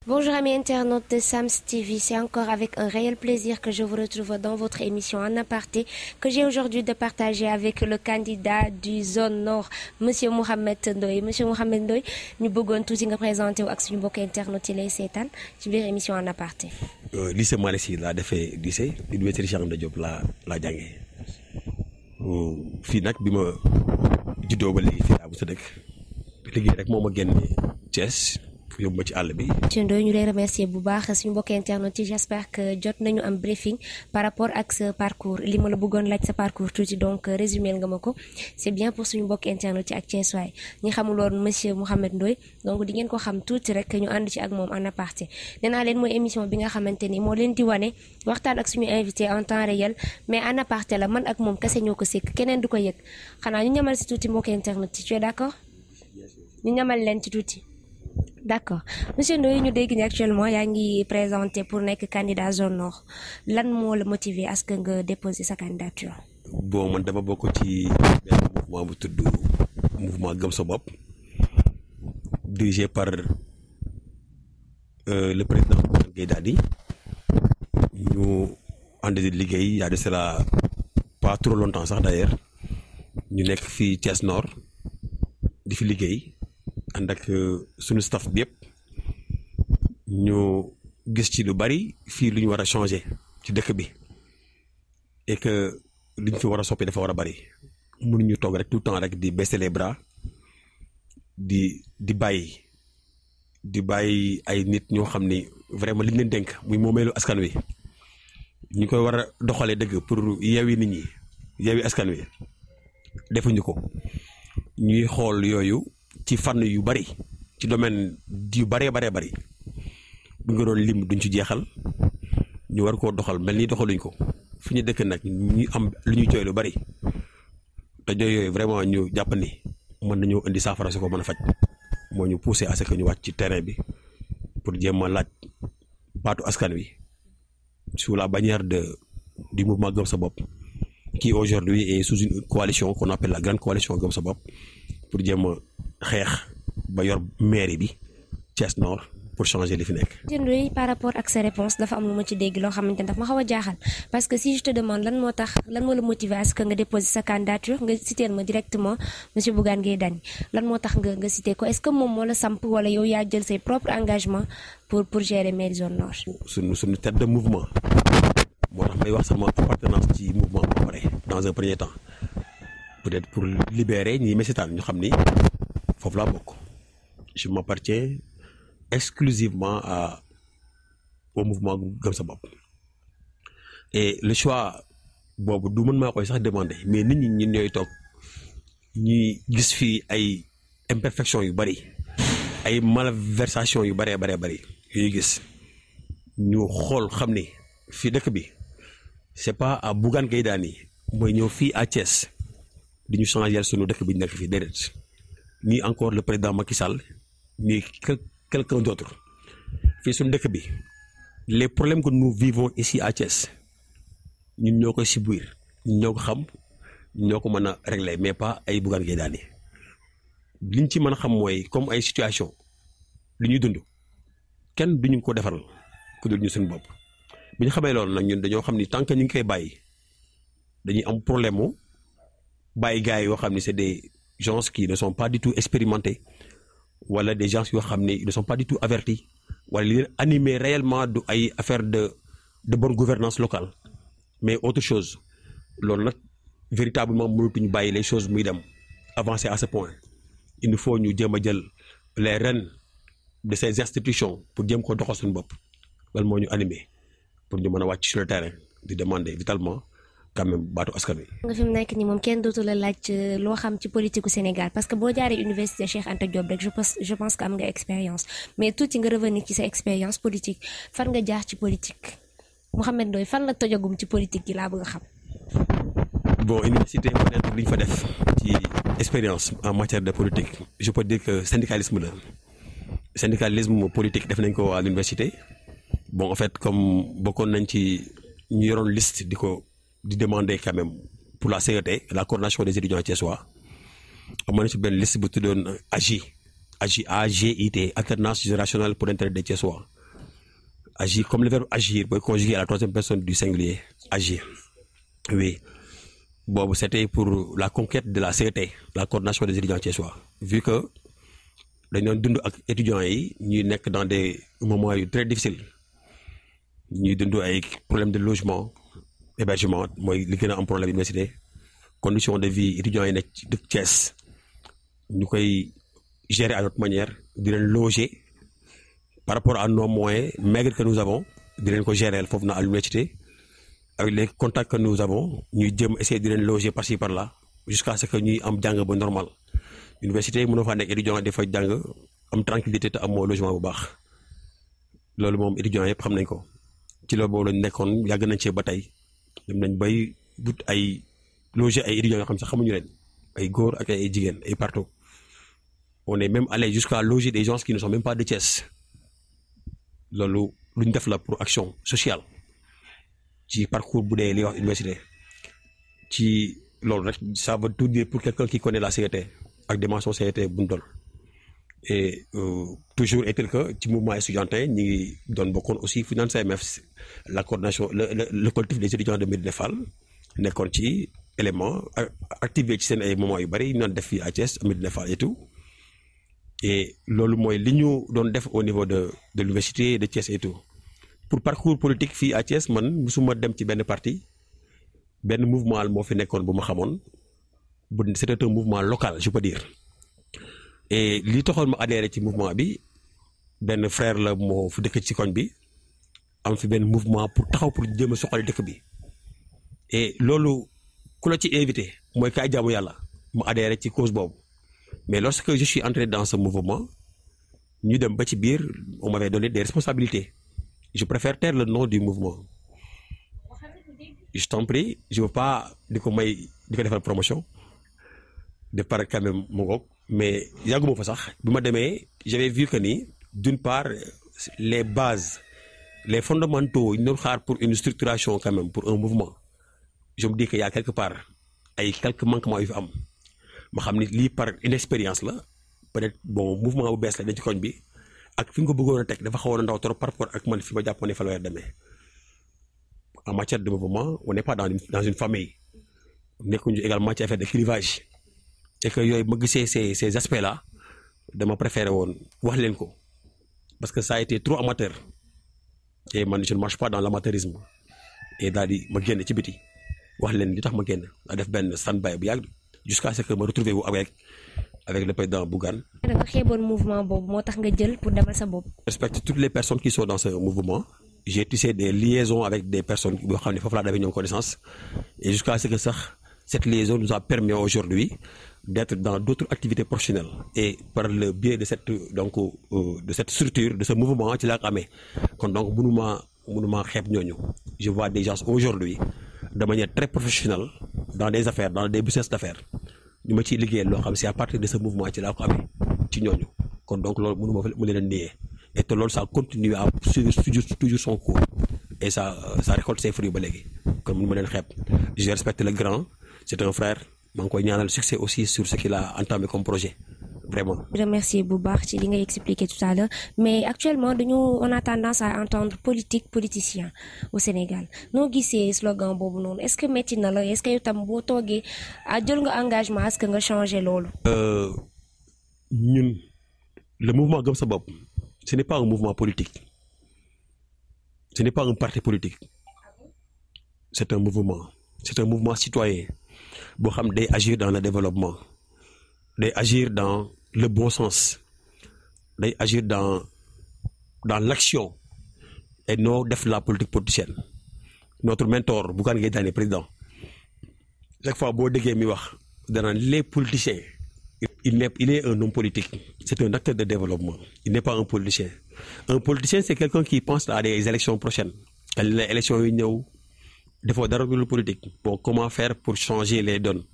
Bonjour amis internautes de Sams TV, c'est encore avec un réel plaisir que je vous retrouve dans votre émission en aparté que j'ai aujourd'hui de partager avec le candidat du zone nord, Monsieur Mouhamed Ndoye. Monsieur Mouhamed Ndoye, ñu bëggoon tuuti nga présenté wu ak suñu mbokk internautes yi lay seetaan ci biir émission en aparté. Lycée Malick Sy laa defee lycée Université Cheikh Anta Diop laa jàngee fii nag bi ma juddoo ba léegi fii laa bu sa dëkk liggéey rek moo ma génne Thiès yóbbu ma ci àll bi. Monsieur Ndoye ñu lay remercier bu baax suñu mbokk internet yi j'espère que jot nañu am briefing par rapport ak sa parcours li ma la bëggoon laaj sa parcours tuuti donc résumé nga ma ko c'est bien pour suñu mbokk internet yi ak Thiès waay ñi xamuloon monsieur Mouhamed Ndoye donc di ngeen ko xam tuuti rek ñu ànd ci ak moom en aparté nee naa leen mooy émission bi nga xamante ni moo leen di wane waxtaan ak suñu invité en temps réel mais en aparté la man ak moom kese ñoo ko sekk keneen du ko yëg xanaa ñu ñamal si tuuti mbokk internet yi tu es d'accord ñu ñamal leen ci tuuti. D'accord monsieur Ndoye ñu dégg ni actuellement yaa ngi présenté pour nekk candidat zone nord lan moo la motiver à ce que nga déposer sa candidature. Bon man dama bokk ci benn mouvement bu tudd mouvement Gëm sa bopp dirigé par le président Bougane Gueye Dany ñu ànd di liggéey y a de cela pas trop longtemps sax d'ailleurs ñu nekk fii Thiès Nord di fi liggéey. ànd ak suñu staff bi yëpp ñu gis ci lu bari fii lu ñu war a changer ci dëkk bi et que li ñu fi war a soppi dafa war a bari mënuñu toog rek tout le temps rek di baisser les bras di bàyyi ay nit ñoo xam ni vraiment li ñu leen dénk muy moomeelu askan wi ñu koy war a doxalee dëgg pour yeewi nit ñi yeewi askan wi defuñu ko ñuy xool yooyu. ci fànn yu bari ci domaine yu bari bu nga doon lim duñ ci jeexal ñu war koo doxal mel ni doxaluñ ko fi ñu dëkk nag ñu am lu ñuy jooy lu bari te jooy yooyu vraiment ñu jàpp ni mën nañoo indi saafara si ko mën a faj moo ñu poussé à ce que ñu wàcc ci terrain bi pour jéem a laaj baatu askan wi sous la bannière du mouvement Gëm sa bopp qui aujourd'hui est sous une coalition qu'on appelle la grande coalition Gëm sa bopp pour jéem a xeex ba yor mairie bi Thiès Nord pour changer li fi nekk. Ndoye par rapport ak sa réponse dafa am lu ma ci dégg loo xamante ne daf ma xaw a jaaxal parce que si je te demande lan moo la motiver à ce que nga déposer sa candidature nga citer ma directement monsieur Bougane Gueye Dany lan moo tax nga citer ko est-ce que moom moo la samp wala yow yaa jël say propres engagements pour gérer mairie zone nord. suñu tête de mouvement moo tax may wax sama appartenance ci mouvement bu pare dans un premier temps peut-être pour libérer ñi may seetaan ñu xam ni. foofu laa bokk je m'appartiens exclusivement au mouvement Gëm sa bopp et le choix boobu du mën maa koy sax demander mais nit ñi ñun ñooy toog ñuy gis fii ay imperfections yu bari ay malversations yu bari yu ñuy gis ñu xool xam ni fii dëkk bi c'est pas à Bougane Gueye Dany mooy ñëw fii à Thiès di ñu changer sunu dëkk bi ñu nekk fii déedéet. ni encore le président Macky Sall ni quelqu'un d'autre fii suñu dëkk bi les problèmes que nous vivons ici à Thiès ñun ñoo koy subir ñun ñoo ko xam ñoo ko mën a régler mais pas ay Bougane Gueye Dany liñ ci mën a xam mooy comme ay situation li ñuy dund kenn duñu ko defaral ku dul ñu suñu bopp bi ñu xamee loolu nag ñun dañoo xam ni tant que ñu ngi koy bàyyi dañuy am problème mu bàyyi gars yi yoo xam ni c'est des gens qui ne sont pas du tout expérimentés wala des gens yoo xam ne ils ne sont pas du tout avertis wala li leen animé réellement du ay affaire de bonne gouvernance locale mais autre chose loolu nag véritablement mënatuñu bàyyi les choses muy dem avancer à ce point il nous faut ñu jéem a jël les rênes de ces institutions pour jéem ko doxal suñu bopp loolu moo ñu animé pour ñu mën a wàcc sur le terrain di demander vitalement quand même baatu askan wi. nga fi mu nekk nii moom kenn dootu la laaj loo xam ci politique Sénégal parce que boo jaaree université Cheikh Anta Diop rek je pense que am nga expérience mais tuuti nga revenir ci sa expérience politique fan nga jaar ci politique Mouhamed Ndoye fan la tojagum ci politique gi laa bëgg a xam. Bon université peut-être li ñu fa def ci expérience en matière de politique je peux dire que syndicalisme politique def nañ ko à l'université bon en fait comme bokkoon nañ ci ñu yoroon liste di demander quand même pour la CET la coordination des étudiants thiessois amoon na ci benn liste bu tuddoon AGIT alternance générationnelle pour l'intérêt des Thiessois Agir comme le verbe agir, conjugué à la troisième personne du singulier. Agir. Oui. Bon, c'était pour la conquête de la CET, la coordination des étudiants thiessois. Vu que nous sommes étudiants, nous sommes dans des moments très difficiles. Nous avons des problèmes de logement, hébergement, moi, il y a un problème à l'université. Conditions de vie, étudiants de Thiès. Nous pouvons gérer à notre manière, de les loger par rapport à nos moyens maigres que nous avons, de les gérer à l'université. Avec les contacts que nous avons, nous devons essayer de les loger par-ci par-là, jusqu'à ce que nous ayons un jàng normal. L'université, nous avons des étudiants qui font am tranquillité te am logement bu baax. Loolu moom étudiants yëpp xam nañ ko. Ci loolu boobu lañ nekkoon yàgg nañ ci ba tey dem nañ bay but ay loger ay étudiants yoo xam sax xamuñu leen ay góor ak ay jigéen ay partout. On est même allé jusqu'à loger des gens qui ne sont même pas de Thiès. Loolu lu ñu def la pour action sociale ci parcours bu dee li wax université ci loolu rek ça veut tout dire pour quelqu'un qui connaît la CET ak des mentions CET bu ñu doon. Et toujours est-il que ci mouvement étudiantin ñi ngi doon bokkoon aussi finance CMF la coordination le collectif des étudiants de Médina Fall nekkoon ci élément activé ci seen ay moments yu bari ñu doon def fii à Thiès Médina Fall et tout. Et loolu mooy li ñu doon def au niveau de l'université de Thiès et tout. Pour parcours politique fii à Thiès man musuma dem ci benn parti benn mouvement moo fi nekkoon bu ma xamoon bu c'était un mouvement local je peux dire. Et li taxoon ma adhéré ci mouvement bi benn frère la moo fi dëkk ci koñ bi am fi benn mouvement pour taxaw pour jéem a soxali dëkk bi. Et loolu ku la ci invité mooy kaay jaamu yàlla ma adhéré ci cause boobu. Mais lorsque je suis entré dans ce mouvement, ñu dem ba ci biir on m'avait donné des responsabilités. Je préfère taire le nom du mouvement. Je t'en prie, je veux pas di ko defal promotion de par quand même mu ngoog mais yàgguma fa sax bi ma demee j'avais vu que ni d'une part les bases les fondamentaux ñu doon xaar pour une structuration quand même pour un mouvement je me dis que y a quelque part ay quelques manquements yu fi am. ma xam ni lii par inexpérience la peut-être bon mouvement bu bees la dañ ci koñ bi ak fi nga ko bëggoon a teg dafa xawoon a ndaw trop par rapport ak man fi ma jàppoon ne fa la war a demee en matière de mouvement on n'est pas dans une famille nekkuñu également ci affaire de clivage et que yooyu ma gisee ces aspects là dama préféré woon wax leen ko parce que ça a été trop amateur et man je ne marche pas dans l'amateurisme et daal di ma génn ci biti wax leen li tax ma génn a def benn stand-by bu yàgg. Jusqu'à ce que me retrouve avec le président Bougane. da nga xeeboon mouvement boobu moo tax nga jël pour demal sa bopp. Je respecte toutes les personnes qui sont dans ce mouvement. J'ai tissé des liaisons avec des personnes qui ont fait connaissance. Et jusqu'à ce que ça, cette liaison nous a permis aujourd'hui d'être dans d'autres activités professionnelles. Et par le biais de cette structure, de ce mouvement, tu l'as amé. Donc, je vois des gens aujourd'hui de manière très professionnelle dans des affaires, dans des business d'affaires. Nous m'avons dit c'est à partir de ce mouvement que là donc et tout ça continue à suivre toujours son cours et ça récolte ses fruits comme je respecte le grand, c'est un frère, mais il y a le succès aussi sur ce qu'il a entamé comme projet. Vraiment. Je remercie Bouba ci li nga expliqué tout à l'heure mais actuellement on a tendance à entendre politicien au Sénégal noo gisee slogan boobu noonu est-ce que métti na la est-ce que yow tam boo toogee jël nga engagement est-ce que nga changé loolu. ñun le mouvement Gëm Sa Bopp ce n'est pas un mouvement politique ce n'est pas un parti politique c'est un mouvement citoyen boo xam day agir dans le développement. Day agir dans le bon sens, day agir dans l'action et non def la politique politicienne. Notre mentor Bougane Gueye Dany président chaque fois boo déggee mi wax danaa les politiciens il est un homme politique, c'est un acteur de développement, il n'est pas un politicien. Un politicien c'est quelqu'un qui pense à des élections prochaines. Les élections yu ñëw defoo dara lu politique. Bon, comment faire pour changer les donnes?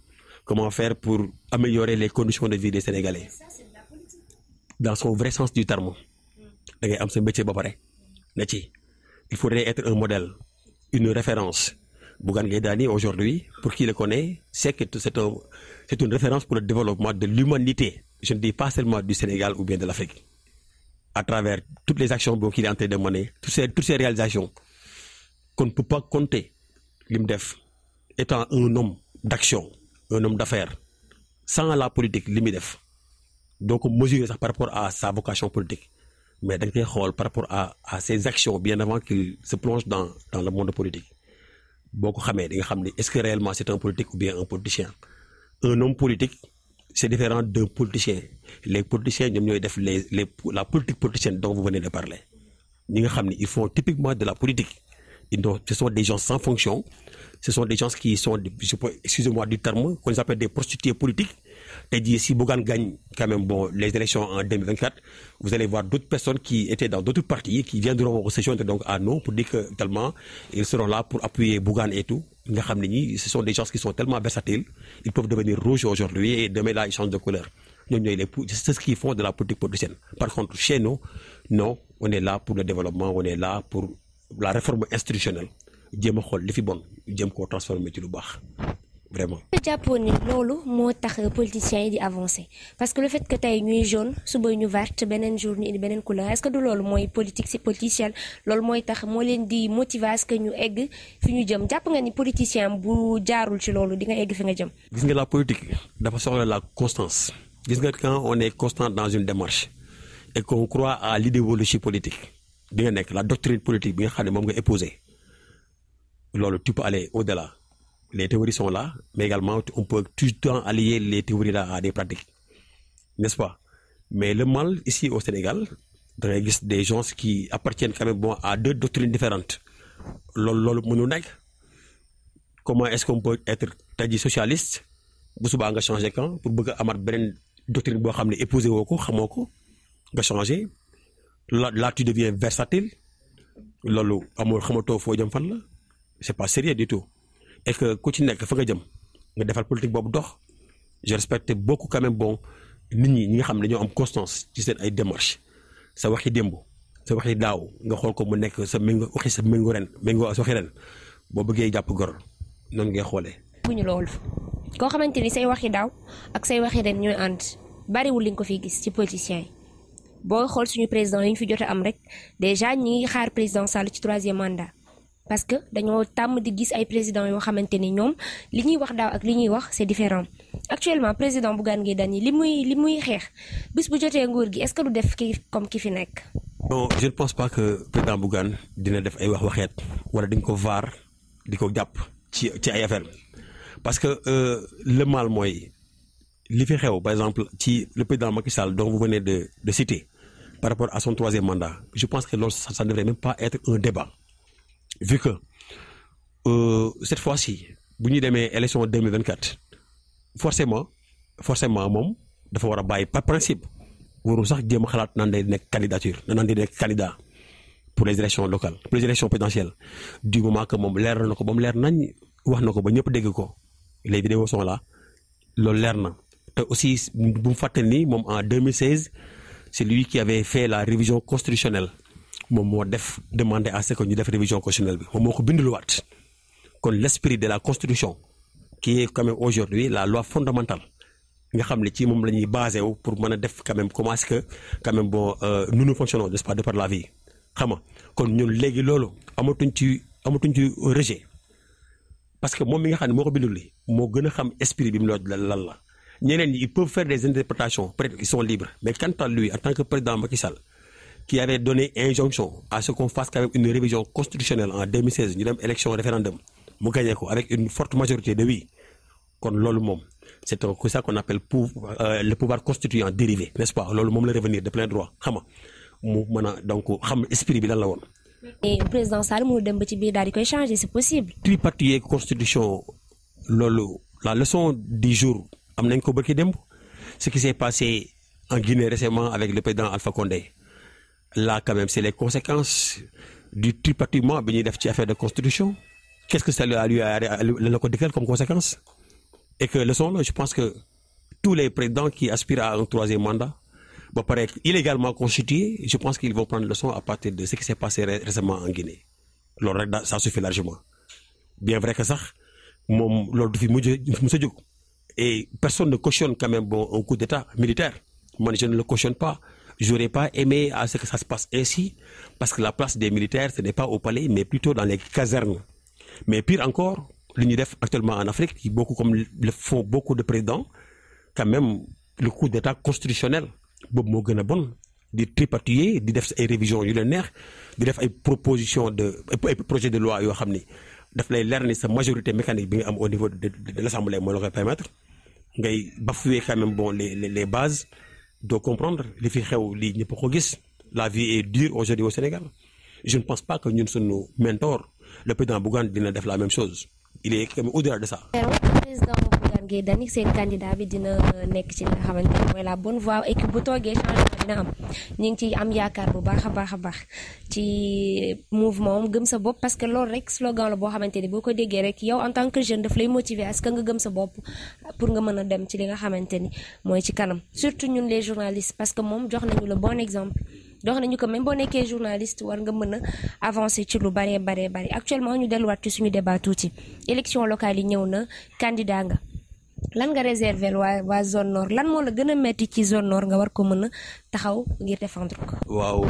Comment faire pour améliorer les conditions de vie des Sénégalais dans son vrai sens du terme. Il faudrait être un modèle, une référence. Bougane Gueye Dany aujourd'hui, pour qui le connaît, c'est que c'est une référence pour le développement de l'humanité. Je ne dis pas seulement du Sénégal ou bien de l'Afrique. à travers toutes les actions qu'il est en train de mener, toutes ces réalisations, qu'on ne peut pas compter l'IMDEF étant un homme d'action, un homme d'affaires, sans la politique, l'IMDEF. Donc, mesurer ça par rapport à sa vocation politique. Mais par rapport à ses actions, bien avant qu'il se plonge dans le monde politique. Est-ce que réellement c'est un politique ou bien un politicien? Un homme politique, c'est différent d'un politicien. Les politiciens, la politique politicienne dont vous venez de parler. Ils font typiquement de la politique. Ce sont des gens sans fonction. Ce sont des gens qui sont, excusez-moi du terme, qu'on appelle des prostituées politiques. Et si Bougane gagne quand même les élections en 2024, vous allez voir d'autres personnes qui étaient dans d'autres partis qui viendront se joindre donc à nous pour dire que tellement ils seront là pour appuyer Bougane et tout. Ce sont des gens qui sont tellement versatiles, ils peuvent devenir rouges aujourd'hui et demain là ils changent de couleur. C'est ce qu'ils font de la politique politicienne. Par contre, chez nous, non, on est là pour le développement, on est là pour la réforme institutionnelle. Jéem xol li fi bon jéem ko transformer ci lu baax vraiment. jàppoon ni loolu moo tax politiciens yi di avancer parce que le fait que tey ñuy jaune suba ñu verte beneen jour ñu indi beneen couleur est-ce que du loolu mooy politique c'est politicien loolu mooy tax moo leen di motiver à ce que ñu egg fi ñu jëm jàpp nga ni politicien bu jaarul ci loolu di nga egg fi nga jëm. Gis nga la politique dafa soxla la constance. Gis nga quand on est constant dans une démarche et qu'on croit à l'idéologie politique di nga nekk la doctrine politique bi nga xam ne moom nga épouser. Tu peux aller au-delà. Les théories sont là, mais également on peut tout le temps allier les théories là à des pratiques. N'est-ce pas? Mais le mal ici au Sénégal, des gens qui appartiennent quand même à deux doctrines différentes. Comment est-ce qu'on peut être socialiste, nga changer quand pour bëgg amat benen doctrine bo xamné épouser woko xamoko nga changer là tu deviens versatile. Lolu amul xamato fo jëm fan la. C'est pas sérieux du tout. Et que ku ci nek fa nga jëm nga défal politique bobu dox. Je respecte beaucoup quand même nit ñi nga xam ne ñoo am constance ci seen ay démarches sa waxi démb sa waxi daaw nga xool ko mu nekk sa méngo ren méngoo ak sa waxi ren boo bëggee jàpp gor noonu ngay xoolee. buñu loolu koo xamante ni say waxi daaw ak say waxi ren ñooy ànd bariwul li nga ko fi gis ci politiciens yi boo xool suñu président yi ñu fi jot a am rek déjà ñi ngi xaar président Sall ci 3e mandat. Parce que dañoo tàmm di gis ay présidents yoo xamante ni ñoom li ñuy wax daaw ak li ñuy wax c'est différent actuellement président Bougane Gueye Dany li muy xeex bis bu jotee nguur gi est-ce que du def comme ki fi nekk. Non, je ne pense pas que président Bougane dina def ay waxeet wala dañ ko vaar di ko jàpp ci ay affaire parce que le mal mooy li fi xew par exemple ci le président Macky Sall dont vous venez de citer par rapport à son 3e mandat je pense que loolu ça ne devrait même pas être un débat. Vu que cette fois-ci bu ñu demee élection 2024 forcément moom dafa war a bàyyi par principe waru sax jéem a xalaat naan day nekk candidat pour les élections locales pour les élections présidentielles du moment que moom leer na ko ba mu leer nañ wax na ko ba ñëpp dégg ko les vidéos sont là loolu leer na te aussi bu mu fàttali ni moom en 2016 c'est lui qui avait fait la révision constitutionnelle. Moom moo def demander à ce que ñu def révision constitutionnelle bi moom moo ko binduluwaat kon l'esprit de la constitution qui est quand même aujourd'hui la loi fondamentale nga xam ne ci moom la ñuy basé wu pour mën a def quand même comment est-ce que quand même nous fonctionnons n'est-ce pas de par la vie xam nga kon ñun léegi loolu amatuñ ci rejet parce que moom mi nga xam ne moo ko bindul li moo gën a xam esprit bi mu lan la ñeneen ñi ils peuvent faire des interprétations peut-être ils sont libres mais quant à lui en tant que président Macky Sall qui avait donné injonction à ce qu'on fasse quand même une révision constitutionnelle en 2016 ñu dem élection référendum mu gagné ko avec une forte majorité de oui kon loolu moom c'est ça qu'on appelle le pouvoir constituant dérivé n'est-ce pas loolu moom la revenir de plein droit xam nga mu mën a donc xam esprit bi lan la woon. et président Sall mu dem ba ci biir daal di koy changer c'est possible. tripartite constitution loolu la leçon du jour am nañ ko bëgg démb ce qui s'est passé en Guinée récemment avec le président Alpha Condé. Là, quand même, c'est les conséquences du tripartisme bi ñuy def ci affaire de constitution. Qu'est-ce que ça lui a comme conséquence? Et que leçon là, je pense que tous les présidents qui aspirent à un 3e mandat, bon, paraît illégalement constitués, je pense qu'ils vont prendre leçon à partir de ce qui s'est passé récemment en Guinée. Alors, ça suffit largement. Bien vrai que ça, et personne ne cautionne quand même un coup d'État militaire. Moi, je ne le cautionne pas. j'aurais pas aimé à ce que ça se passe ainsi, parce que la place des militaires, ce n'est pas au palais, mais plutôt dans les casernes. Mais pire encore, l'UNIDEF actuellement en Afrique, beaucoup comme le font beaucoup de présidents, quand même, le coup d'état constitutionnel, boobu moo gën a bon, di tripatouiller, di def ay révisions yu la neex, di def ay propositions ay projets de loi yoo xam ni daf lay leer ni sa majorité mécanique bi nga am au niveau de l'Assemblée moo la koy permettre ngay bafouer quand même bon les bases. Doo comprendre li fi xew lii ñëpp ko gis, la vie est dure aujourd'hui au Sénégal. Je ne pense pas que ñun sunu mentor le président Bougane dina def la même chose, il est quand même au-delà de ça. Président Bougane Gueye Dany seen candidat bi dina nekk ci li nga xamante ne mooy la bonne voie et que bu toogee changement dina am ñu ngi ciy am yaakaar bu baax a baax a baax ci mouvement gëm sa bopp, parce que loolu rek slogan la boo xamante ni boo ko déggee rek yow en tant que jeune daf lay motiver à ce que nga gëm sa bopp pour nga mën a dem ci li nga xamante ni mooy ci kanam, surtout ñun les journalistes, parce que moom jox nañu le bon exemple. dox nañu ko même boo nekkee journaliste war nga mën a avancer ci lu bari. Actuellement ñu delluwaat ci suñu débat tuuti, élection locale yi ñëw na, candidat nga, lan nga réserver waa zone nord, lan moo la gën a metti ci zone nord nga war ko mën a taxaw ngir défendre ko. waaw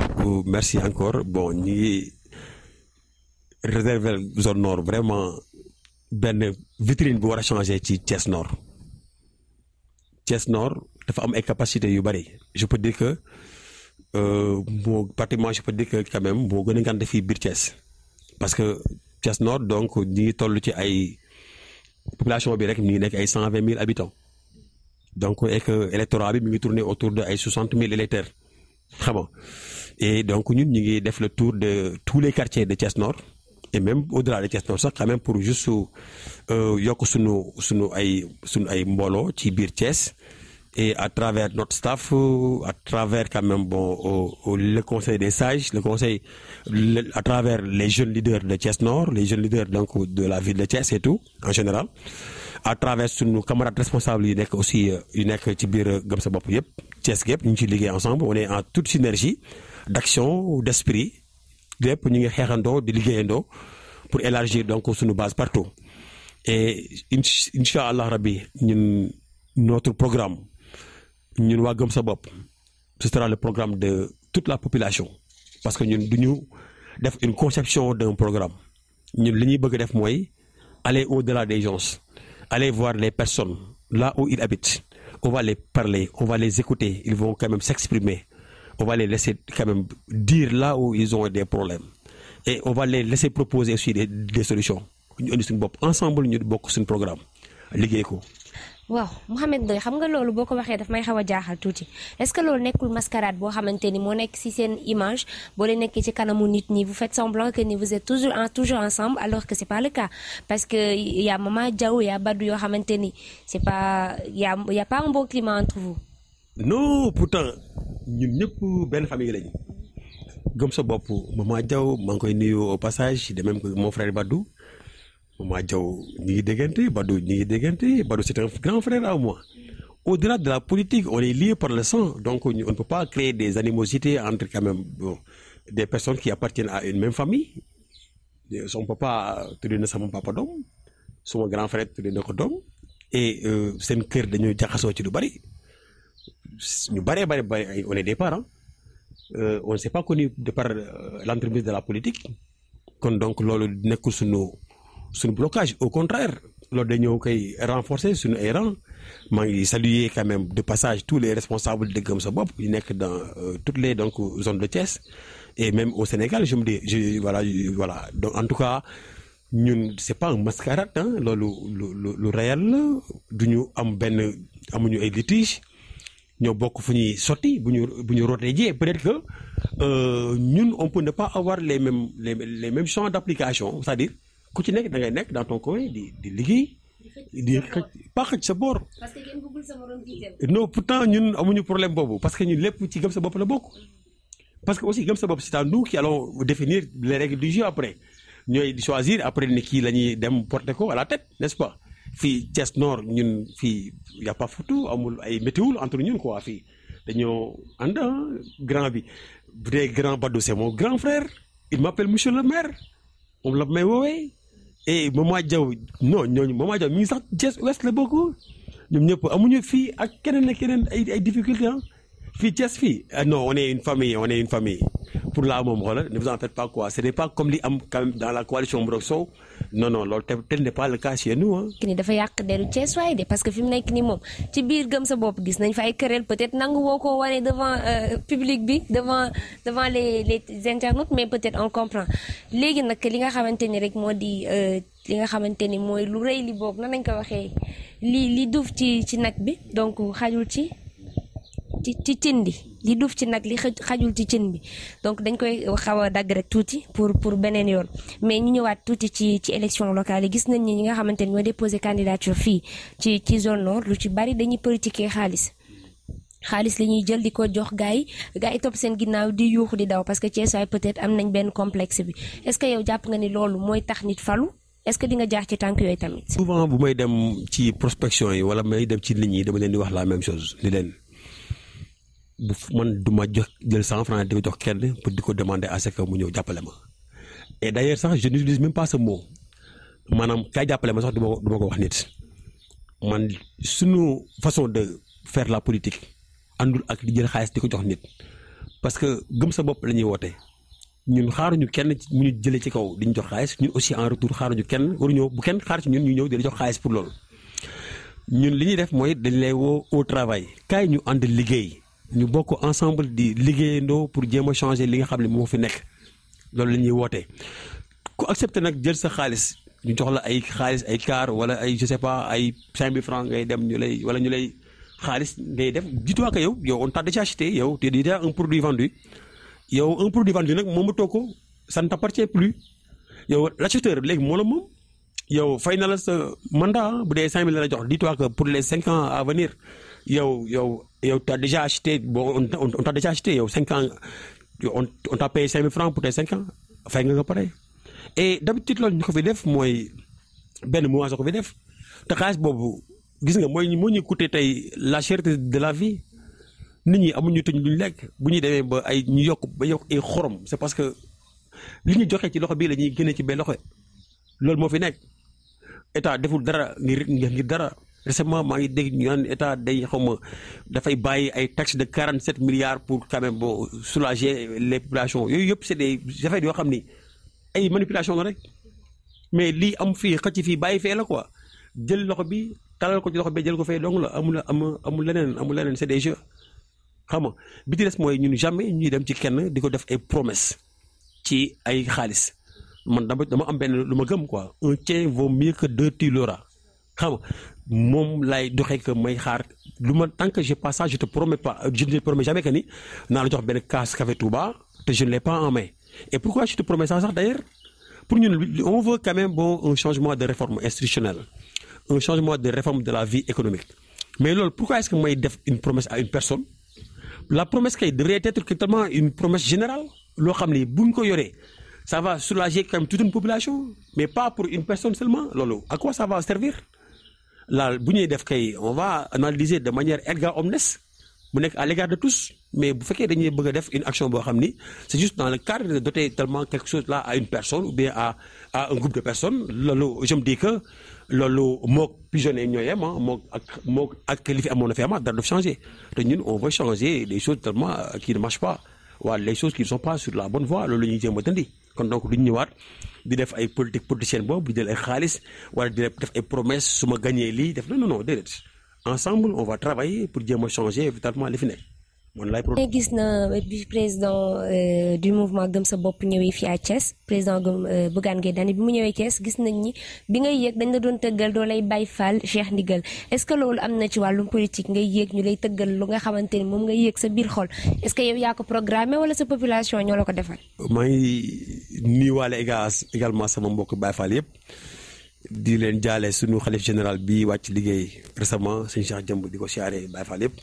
merci encore. Bon ñi ngi réserver zone nord vraiment benn vitrine bu war a changer ci Thiès Nord. Thiès Nord dafa am ay capacités yu bari, je peux dire que pratiquement je peux dire que quand même moo gën a ngànte fii biir Thiès, parce que Thiès Nord donc ñi ngi toll ci ay population bi rek ñu ngi nekk ay 120 000 habitants, donc et que électorat bi mi ngi tourner autour de ay 60 000 électeurs xam nga, et donc ñun ñu ngi def le tour de tous les quartiers de Thiès Nord et même au-delà de Thiès Nord sax quand même pour juste yokk sunu ay mbooloo ci biir Thiès. Et à travers notre staff, à travers quand même le conseil des sages, à travers les jeunes leaders de Thiès Nord, les jeunes leaders donc de la ville de Thiès et tout en général, à travers nos camarades responsables yu nekk aussi yu nekk ci biir gëm sa bopp yëpp Thiès yëpp ñu ngi ciy liggéey ensemble, on est en toute synergie d'action, d'esprit, lépp ñu ngi xeexandoo di liggéeyandoo pour élargir donc suñu base partout. Et incha allah rabbi ñun notre programme. Ñun waa gëm sa bopp ce sera le programme de toute la population, parce que ñun duñu def une conception d'un programme, ñun li ñuy bëgg def mooy aller au-delà des gens, aller voir les personnes là où ils habitent, on va les parler, on va les écouter, ils vont quand même s'exprimer, on va les laisser quand même dire là où ils ont des problèmes et on va les laisser proposer aussi des solutions. Ñu indi suñu bopp ensemble, ñu bokk suñu programme liggéey ko. waaw Mouhamed Ndoye xam nga loolu boo ko waxee daf may xaw a jaaxal tuuti, est-ce que loolu nekkul mascarade boo xamante ni moo nekk ci seen image boo leen nekkee ci kanamu nit ñi vous faites semblant que ni vous êtes toujours ensemble alors que c'est pas le cas, parce que y a Mama Diaw, y a Badou yoo xamante ni c'est pas y a pas un bon climat entre vous. Non, pourtant ñun ñëpp benn famille lañu. Gëm sa bopp Mama Diaw maa ngi koy nuyu au passage, de même que mon frère Badou. Mama Diaw ñi ngi déggante, Badou ñi ngi déggante, Badou c'est un grand frère à moi. Au-delà de la politique, on est liés par le sang, donc on ne peut pas créer des animosités entre quand même des personnes qui appartiennent à une même famille. Son papa tuddee na sama papa doom, sama grand frère tuddee na ko doom, et seen kër dañu jaxasoo ci lu bari. Ñu bari on est des parents. On ne s'est pas connu de par l'entremise de la politique. Kon donc loolu nekkul suñu blocage, au contraire loolu dañoo koy renforcer suñu ay rangs. maa ngi saluer quand même de passage tous les responsables de Gëm sa bopp yu nekk dans toutes les donc zones de Thiès et même au Sénégal, je me dis voilà donc en tout cas ñun c'est pas un mascarade loolu lu réel la, duñu amuñu ay litige, ñoo bokk fu ñuy sotti bu ñu rootee jee, peut-être que ñun on peut ne pas avoir les mêmes champs d'application, c'est-à-dire ku ci nekk da ngay nekk dans ton coin di liggéey di pas xëcc sa boor. parce que kenn bëggul sa morom jiital. Non, pourtant ñun amuñu problème boobu, parce que ñun lépp ci Gëm sa bopp la bokk. Parce que aussi Gëm sa bopp c'est à nous qui allons définir les règles du jeu après, ñooy di choisir après ne kii la ñuy dem porter ko à la tête, n'est-ce pas. Fii Thiès Nord ñun fii y a pas photo, amul ay météo entre ñun quoi, fii dañoo ànd grand bi bu dee grand Badou c'est mon grand frère, il m'appelle monsieur le maire, moom la may woowee. Et Mama Diaw non ñooñu Mama Diaw mi ngi sax Thiès Ouest la bokk, ñoom ñëpp amuñu fii ak keneen ay difficulté fii Thiès fii non on est une famille pour la moom xoolal ne vous en faites pas quoi ce n'est pas comme li am quand même dans la coalition Mburok Sow non loolu tel n'est pas le cas chez nous ni dafa yàq deru Thiès waay de parce que fi mu nekk ni moom ci biir gëm sa bopp gis nañ fa ay querelle peut-être nangu woo ko wane devant public bi devant les internautes mais peut-être on comprend léegi nag li nga xamante ni rek moo di li nga xamante ni mooy lu rëy li boog nan nañ ko waxee li duuf ci nag bi donc xajul ci cin bi li duuf ci nag li xajul ci cin bi donc dañ koy xaw a dagg rek tuuti pour beneen yoon mais ñu ñëwaat tuuti ci élection locale yi gis nañ ni ñi nga xamante ni ñoo déposé candidature fii ci zone nord lu ci bari dañuy politiquer xaalis la ñuy jël di ko jox gars yi topp seen ginnaaw di yuuxu di daw parce que Thiès waay peut-être am nañ benn complexe bi est-ce que yow jàpp nga ni loolu mooy tax nit falu est-ce que di nga jaar ci tànk yooyu tamit. souvent bu may dem ci prospection yi wala may dem ci nit ñi dama leen di wax la même chose li leen man du ma jox jël 100 francs di ko jox kenn pour di ko demander à ce que mu ñëw jàppale ma et d'ailleurs sax je n'utilise même pas ce mot maanaam kaay jàppale ma sax du ma ko wax nit man suñu façon de faire la politique àndul ak di jël xaalis di ko jox nit parce que gëm sa bopp la ñuy woote ñun xaaruñu kenn mu ñu jëlee ci kaw di ñu jox xaalis ñun aussi en retour xaaruñu kenn waruñoo bu kenn xaar ci ñun ñu ñëw di la jox xaalis pour loolu ñun li ñuy def mooy dañ lay woo au travail kaay ñu ànd liggéey. ñu bokk ensemble di liggéeyandoo pour jéem a changer li nga xam ne moo fi nekk loolu la ñuy wootee ku accepté nag jël sa xaalis ñu jox la ay xaalis ay car wala ay je sais pas ay 5000 francs ngay dem ñu lay xaalis ngay def dis-toi que yow on t'a déjà acheté yow tu es déjà un produit vendu nag moomatoo ko ça ne t'appartient plus yow l'acheteur léegi moo la moom yow fay na la sa mandat bu dee 5000 la jox dis-toi que pour les 5 ans à venir yow t'as déjà acheté bon on t'a déjà acheté yow 5 ans on t'a payé 5000 francs pour tes 5 ans fay nga pare et d'habitude loolu ñu ko fi def mooy benn mois soo ko fi def te xaalis boobu gis nga moo ñuy coûter tey la cherté de la vie nit ñi amuñu tuñ luñ lekk bu ñuy demee ba ay ñu yokk ay xorom c'est parce que li ñu joxe ci loxo bii la ñuy génne ci benn loxo loolu moo fi nekk état deful dara ngir dara. Récemment maa ngi dégg ñu naan état day dafay bàyyi ay taxes de 47 milliards pour quand même bon soulager les populations yooyu yëpp c'est des affaires yoo xam ni ay manipulation la rek mais lii am fii xëcc fii bàyyi fee la quoi jël loxo bi talal ko ci loxo bi jël ko fee dong la amul leneen c'est des jeux xam nga bi ci des mooy ñun jamais ñuy dem ci kenn di ko def ay promesses ci ay xaalis man dama am benn lu ma gëm quoi un tien vaut mieux que deux tu l'auras xam nga moom laay doxee que may xaar lu ma tant que j'ai pas ça je te promets jamais que ni naa la jox benn kaas café Touba te je ne l'ai pas en main et pourquoi je te promets ça sax d'ailleurs pour ñun on veut quand même un changement de réforme institutionnelle un changement de réforme de la vie économique mais loolu pourquoi est-ce que may def une promesse à une personne la promesse kay devrait être totalement une promesse générale loo xam ni buñ ko yoree ça va soulager quand même toute une population mais pas pour une personne seulement loolu à quoi ça va servir là bu ñuy def kay on va analyser de manière erga omnes mu nekk à l'égard de tous mais bu fekkee dañuy bëgg a def une action boo xam ni c'est juste dans le cadre de doter tellement quelque chose là à une personne ou bien à un groupe de personnes loolu je me dis que loolu mook pigeonné ñoo yem mook ak li fi amoon na fi amaat dara daf changer te ñun on veut changer des choses tellement qui ne marchent pas wala les choses qui ne sont pas sur la bonne voie loolu la ñuy jéem a dindi kon donc duñ ñëwaat di def ay politicienne boobu di jël ay xaalis wala di def ay promesses su ma gagné lii def non déedéet ensemble on va travailler pour jéem a changer vitalement li fi nekk. gis na bi président du mouvement Gëm sa bopp ñëwee fii à Thiès président Bougane Gueye Dany bi mu ñëwee Thiès gis nañ ni bi ngay yéeg dañ la doon tëggal doo lay Baye Fall Cheikh Ndigal est-ce que loolu am na ci wàllum politique ngay yéeg ñu lay tëggal lu nga xamante ni moom ngay yéeg sa biir xol est-ce que yow yaa ko programmé wala sa population ñoo la ko defal. maa ngi nuyuwaale également sama mbokk Baye Fall yëpp di leen jaale sunu xalif général bi wàcc liggéey récemment sëñ Cheikh Jëmb di ko siyaare Baye Fall yëpp.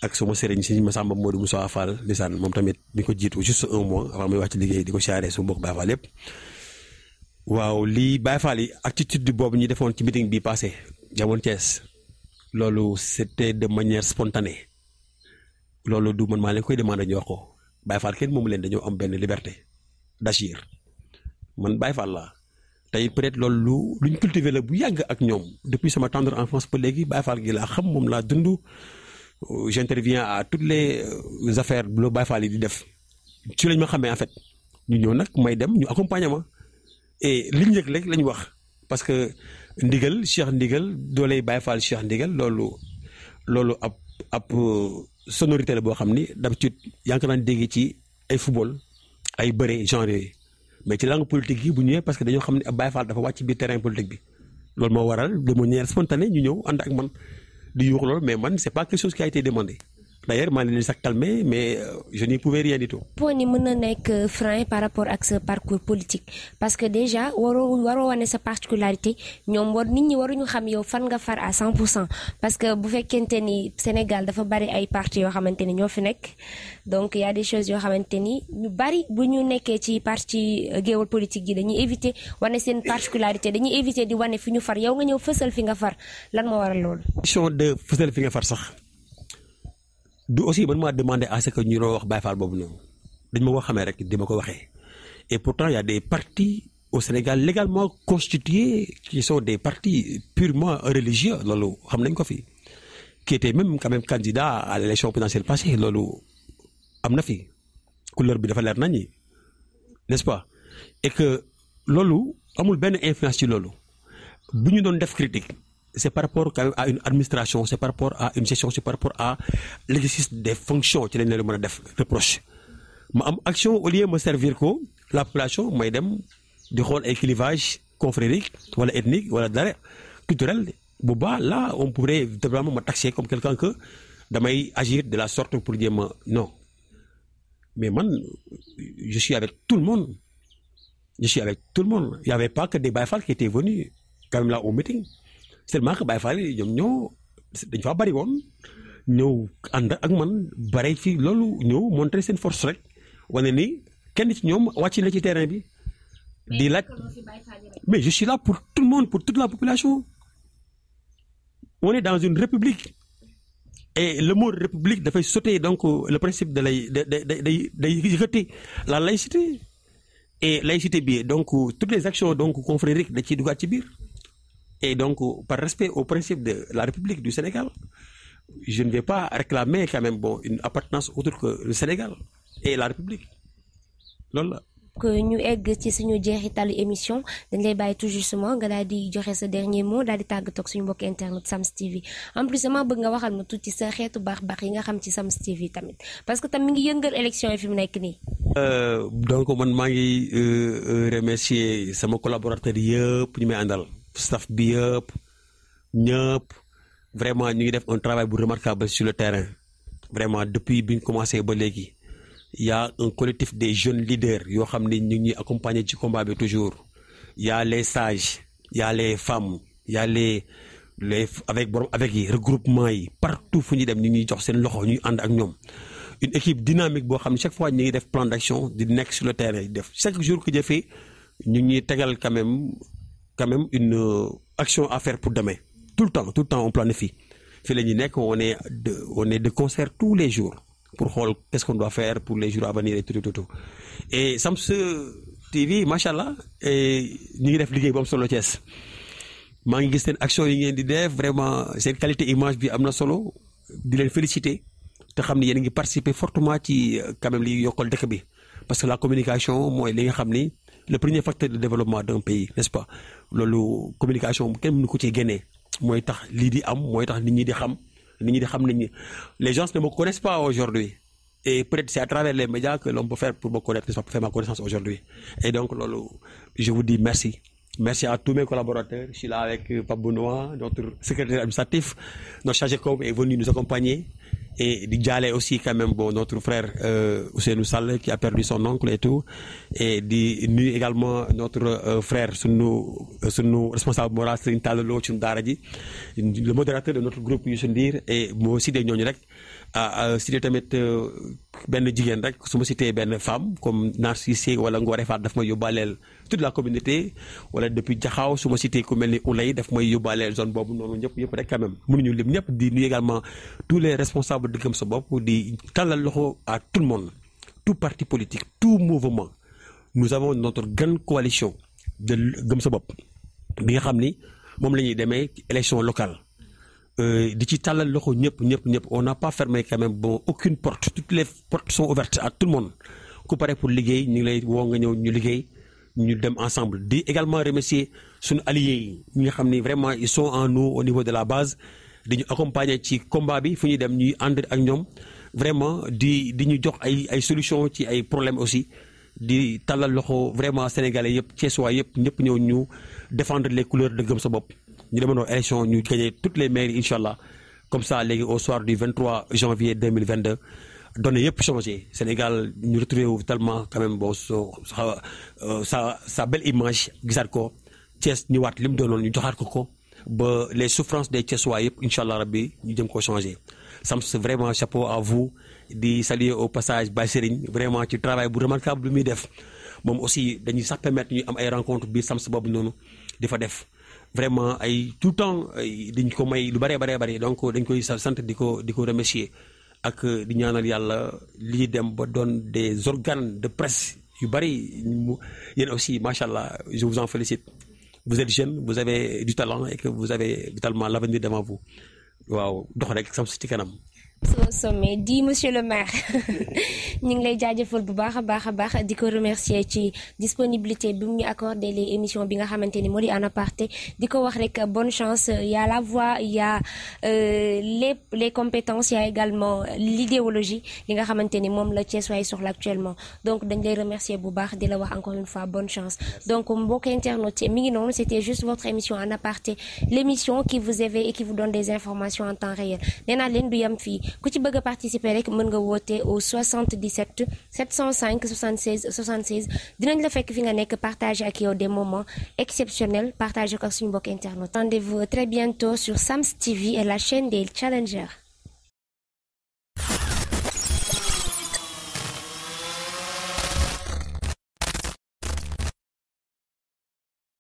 ak suma sëriñ si Massamba Modou Moussa Fall lisaan moom tamit mi ko jiitu juste un mois avant muy wàcc liggéey di ko siyaare su mbokk Baye Fall yëpp waaw lii Baye Fall yi attitude boobu ñu defoon ci meeting bi passé jamono Thiès loolu c'était de manière spontanée loolu du man maa leen koy demandé ñu wax ko Baye Fall kenn moomu leen dañoo am benn liberté d'agir man Baye Fall laa tey peut-être loolu luñ cultivé la bu yàgg ak ñoom depuis sama tendre enfance ba léegi Baye Fall gi laa xam moom laa dund j'interviens à toutes les affaires lu Baye Fall yi di def ci lañ ma xamee en fait ñu ñëw nag may dem ñu accompagner ma et liñ yëg rek lañ wax parce que ndigal Cheikh ndigal dooley Baye Fall Cheikh ndigal loolu ab sonorité la boo xam ni d'habitude yaa ngi ko daan dégg ci ay football ay bëre genre yooyu mais ci langue politique yi bu ñëwee parce que dañoo xam ne ab Baye Fall dafa wàcc biir terrain politique bi loolu moo waral de manière spontanée ñu ñëw ànd ak man di yuux loolu mais man c'est pas quelque chose qui a été demandé d'ailleurs maa ngi leen sax calmé mais je n'y pouvais rien du tout. point ni mën na nekk frein par rapport ak sa parcours politique parce que déjà waroo wane sa particularité ñoom nit ñi waruñu xam yow fan nga far à 100% parce que bu fekkente ni Sénégal dafa bari ay partis yoo xamante ni ñoo fi nekk donc y a des choses yoo xamante ni ñu bari bu ñu nekkee ci parti géewal politique yi dañuy éviter wane seen particularité dañuy éviter di wane fi ñu far yow nga ñëw fësal fi nga far lan moo waral loolu. question de fësal fi nga far sax. du aussi man maa demandé à ce que ñu doon wax Baye Fall boobu noonu dañ ma ko xamee rek di ma ko waxee et pourtant il y a des partis au Sénégal légalement constitués qui sont des partis purement religieux loolu xam nañ ko fi qui était même quand même candidat à l'élection présidentielle passée loolu am na fi couleur bi dafa leer nañi n'est-ce pas et que loolu amul benn influence ci loolu bu ñu doon def critique c'est par rapport quand même à une administration c'est par rapport à une gestion c'est par rapport à l'exercice des fonctions ci lañ leen mën a def reproche ma am action au lieu ma servir ko la population may dem di xool ay clivage confrérique wala ethnique wala dara culturel bu baax là on pourrait vraiment me taxer comme quelqu'un que damay agir de la sorte pour jéem a non mais man je suis avec tout le monde il y avait pas que des Baye Fall qui étaient venus quand même là au meeting seulement que Baye Fall yi ñoom dañ faa bari woon ñëw ànd ak man bare fii loolu ñëw montrer seen force rek wane ni kenn ci ñoom wàcc na ci terrain bi di laaj mais je suis là pour tout le monde pour toute la population on est dans une république et le mot république dafay sauter donc le principe de day yëkkati la laïcité et laïcité bi donc toutes les actions donc confrériques da ciy dugaat ci biir. Et donc, par respect au principe de la République du Sénégal, je ne vais pas réclamer quand même une appartenance autre que le Sénégal et la République. Loolu la. que ñu egg ci suñu jeexitalu émission dañ lay bàyyi tout justement nga daal di joxe sa dernier mot daal di tàggatoo ak suñu mbokk internet Sams TV en plus sama bëgg nga waxal ma tuuti sa xeetu baax yi nga xam ci Sams TV tamit parce que tam mi ngi yëngal élection yi fi mu nekk nii. Donc man maa ngi remercier sama collaborateur yëpp ñu may àndal. Staff bi yëpp ñëpp vraiment ñu ngi def un travail bu remarquable sur le terrain vraiment depuis bi ñu commencé ba léegi il y a un collectif des jeunes leaders yoo xam ne ñu ngi accompagner ci combat bi toujours il y a les sages il y a les femmes il y a les avec yi regroupement yi partout fu ñuy dem ñu ngi jox seen loxo ñuy ànd ak ñoom une équipe dynamique boo xam ne chaque fois ñu ngi def plan d'action di nekk sur le terrain def chaque jour que jëfee ñu ngi tegal quand même une action à faire pour demain tout le temps on planifie fii la ñuy nekk on est de concert tous les jours pour xool qu'est-ce qu'on doit faire pour les jours à venir et tout et Sams TV machallah ñu ngi def liggéey bu am solo Thiès maa ngi gis seen action yi ngeen di def vraiment seen qualité image bi am na solo di leen féliciter te xam ni yéen a ngi participer fortement ci quand même li yokkal dëkk bi parce que la communication mooy li nga xam ni le premier facteur de développement d'un pays n'est-ce pas loolu communication kenn mënu ko ci génnee mooy tax lii di am mooy tax nit ñi di xam nit ñi les gens ne me connaissent pas aujourd'hui et peut-être c'est à travers les médias que l'on peut faire pour me connaître, n'est-ce pas, pour faire ma connaissance aujourd'hui. Et donc loolu je vous dis merci à tous mes collaborateurs. Je suis là avec Pape Benoît, notre secrétaire administratif, notre chargé de com est venu nous accompagner. Et di jaale aussi quand même notre frère Ousseynou Sall qui a perdu son oncle et tout, et di nuyu également notre frère sunu responsable moral Serigne Talla Lo ci daara ji, le modérateur de notre groupe Youssou Ndir, et moo cité ñooñu rek cité tamit benn jigéen rek su ma cité benn femme comme Narcisse wala Ngoré Fall daf may yóbbaaleel toute la communauté, wala depuis Jaxaaw su ma cité ku mel ni Oulay daf may yóbbaaleel zone boobu noonu ñëpp rek quand même mënuñu lim ñëpp. Di nuyu également tous les responsables de Gëm Sa Bopp, di tàllal loxo à tout le monde, tout parti politique, tout mouvement. Nous avons notre grande coalition de Gëm Sa Bopp bi nga xam ni moom la ñuy demee élection locale di ci tàllal loxo ñëpp on n'a pas fermé quand même bon aucune porte, toutes les portes sont ouvertes à tout le monde ku pare pour liggéey ñu ngi lay woo nga ñëw ñu liggéey ñu dem ensemble. Di également remercier suñu alliés yi ñi nga xam ni vraiment ils sont en nous au niveau de la base di ñu accompagner ci combat bi fu ñuy dem ñuy ànd ak ñoom vraiment di ñu jox ay solution ci ay problèmes aussi. Di tàllal loxo vraiment sénégalais yëpp Thiessois yëpp ñëpp ñëw ñu défendre les couleurs de Gëm Sa Bopp ñu demandoo élection ñu gagné toutes les mairies incha allah comme ça léegi au soir du 23 janvier 2022 données yëpp changé Sénégal ñu retrouvé wu tellement quand même bon sa belle image gisaat ko Thiès ñëwaat li mu doonoon ñu joxaat ko ba les souffrances des Thiessois yëpp incha allah rabbi ñu jëm koo changé. Sams vraiment chapeau à vous di saluer au passage Baye Serigne vraiment ci travail bu remarquable bi muy def moom aussi dañuy sax permettre ñu am ay rencontre biir Sams boobu noonu di fa def vraiment ay tout le temps dañ ko may lu bëree donc dañ koy sant di ko remercier ak di ñaanal yàlla lii dem ba doon des organes de presse yu bëri yéen aussi macha allah je vous en félicite vous êtes jeune vous avez du talent et que vous avez totalement l'avenir devant vous waaw dox rek Sams ci kanam. au sommet di monsieur le maire ñu ngi lay jaajëfal bu baax a baax di ko remercier ci disponibilité bi mu ñu accordé les émissions bi nga xamante ni moo di en aparté di ko wax rek bonne chance il y a la voix il y a les compétences il y a également l'idéologie li nga xamante ni moom la Thiessois yi soxla actuellement donc dañ lay remercier bu baax di la wax encore une fois bonne chance. Donc mbokk internautes mi ngi noonu c'était juste votre émission en aparté l'émission qui vous éveille et qui vous donne des informations en temps réel nee naa leen du yam fii ku ci bëgg a participer rek mën nga woote au 77 705 76 76 dinañ la fekk fi nga nekk partager ak yow des moments exceptionnels partager ko ak suñu mbokk internautes. Rendez-vous très bientôt sur Sams TV et la chaîne des challengers.